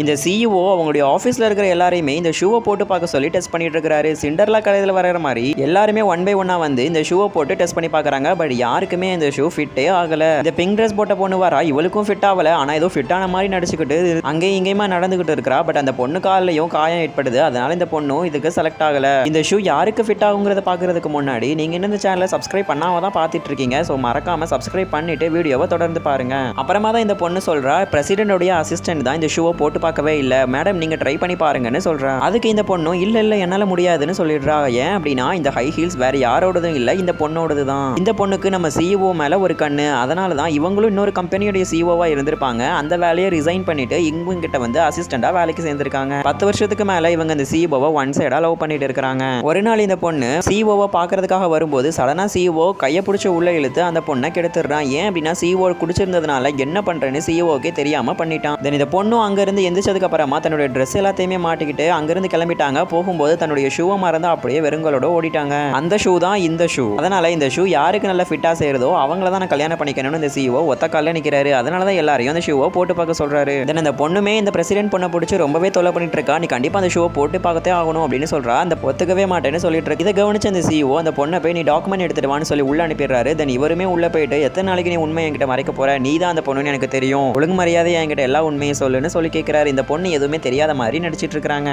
இந்த சிஇஓ அவங்களுடைய ஆஃபீஸில் இருக்கிற எல்லாரையுமே இந்த ஷூவை போட்டு பார்க்க சொல்லி டெஸ்ட் பண்ணிட்டு இருக்காரு. சிண்டர்லா கடையில் வர மாதிரி எல்லாருமே ஒன் பை ஒன்னா வந்து இந்த ஷூவை போட்டு டெஸ்ட் பண்ணி பார்க்குறாங்க. பட் யாருக்குமே இந்த ஷூ ஃபிட்டே ஆகல. இந்த பிங்க் ட்ரெஸ் போட்ட பொண்ணு வரா, இவளுக்கும் ஃபிட் ஆகல. ஆனால் ஏதோ ஃபிட்டான மாதிரி நடிச்சுக்கிட்டு அங்கேயும் இங்கேயுமா நடந்துகிட்டு இருக்கிறா. பட் அந்த பொண்ணு காலையும் காயம் ஏற்படுது. அதனால இந்த பொண்ணும் இதுக்கு செலக்ட் ஆகல. இந்த ஷூ யாருக்கு ஃபிட் ஆகுங்கிறத பார்க்கறதுக்கு முன்னாடி நீங்க இன்னும் இந்த சேனலை சப்ஸ்கிரைப் பண்ணாம தான் பார்த்துட்டு இருக்கீங்க. ஸோ மறக்காம சப்ஸ்கிரைப் பண்ணிட்டு வீடியோவை தொடர்ந்து பாருங்க. அப்புறமா தான் இந்த பொண்ணு சொல்றா, பிரசிடென்டோடைய அசிஸ்டன்ட் தான் இந்த ஷூவை போட்டு பார்க்கவே இல்லை மேடம், நீங்க ட்ரை பண்ணி பாருங்கன்னு சொல்றா. அதுக்கு இந்த பொண்ணும் இல்ல என்னால முடியாதுன்னு சொல்லிடுறா. ஏன் அப்படின்னா இந்த ஹை ஹீல்ஸ் வேற யாரோடதும் இல்ல, இந்த பொண்ணோடது தான். இந்த பொண்ணுக்கு நம்ம சிஇஓ மேல ஒரு கண்ணு. அதனால தான் இவங்களும் இன்னொரு கம்பெனியோட சிஇஓவா இருந்திருப்பாங்க. அந்த வேலையை ரிசைன் பண்ணிட்டு இவங்க கிட்ட வந்து அசிஸ்டண்டா வேலைக்கு சேர்ந்திருக்காங்க. 10 வருஷத்துக்கு மேல இவங்க இந்த சிஇஓவை ஒன் சைடா லவ் பண்ணிட்டு இருக்காங்க. ஒரு நாள் இந்த பொண்ணு சிஇஓவை பாக்குறதுக்காக வரும்போது சடனா சிஇஓ கையை பிடிச்ச உள்ள இழுத்து அந்த பொண்ணை கெடுத்துடுறான். ஏன் அப்படின்னா சிஇஓ குடிச்சிருந்ததுனால என்ன பண்றேன்னு சிஇஓக்கே தெரியாம பண்ணிட்டான். இந்த பொண்ணும் அங்க இருந்து எந்திரிச்சதுக்கு அப்புறமா தன்னுடைய ட்ரெஸ் எல்லாத்தையுமே மாட்டிக்கிட்டு அங்கிருந்து கிளம்பிட்டாங்க. போகும்போது தன்னுடைய ஷூவை மறந்து அப்படியே வெறுங்களோட ஓடிட்டாங்க. அந்த ஷூ தான் இந்த ஷூ. அதனால இந்த ஷூ யாருக்கு நல்ல ஃபிட்டா செய்யறதோ அவங்கள தான் நான் கல்யாணம் பண்ணிக்கணும்னு இந்த சிஇஓ ஒத்த கால்ல நிக்கிறாரு. அதனால தான் எல்லாரையும் அந்த ஷூவை போட்டு பார்க்க சொல்றாரு. இந்த பொண்ணுமே இந்த பிரசிடென்ட் பொண்ணை பிடிச்சி ரொம்பவே தொலை பண்ணிட்டு இருக்கா. நீ கண்டிப்பா அந்த ஷூவை போட்டு பார்க்கத்தே ஆகணும் அப்படின்னு சொல்றா. அந்த ஒத்துக்கவே மாட்டேன்னு சொல்லிட்டு இருக்கு. இதை கவனிச்ச அந்த சிஇஓ அந்த பொண்ணை போய் நீ டாக்குமெண்ட் எடுத்துட்டு வான்னு சொல்லி உள்ள அனுப்பிடுறாரு. தென் இவருமே உள்ள போயிட்டு எத்தனை நாளைக்கு நீ உண்மை என்கிட்ட மறைக்க போற, நீ தான் அந்த பொண்ணுன்னு எனக்கு தெரியும், ஒழுங்கு மரியாதை என்கிட்ட எல்லா உண்மையை சொல்லுன்னு சொல்லி கேட்கிறாரு. இந்த பொண்ணு எதுவுமே தெரியாத மாதிரி நடிச்சிட்டு இருக்காங்க.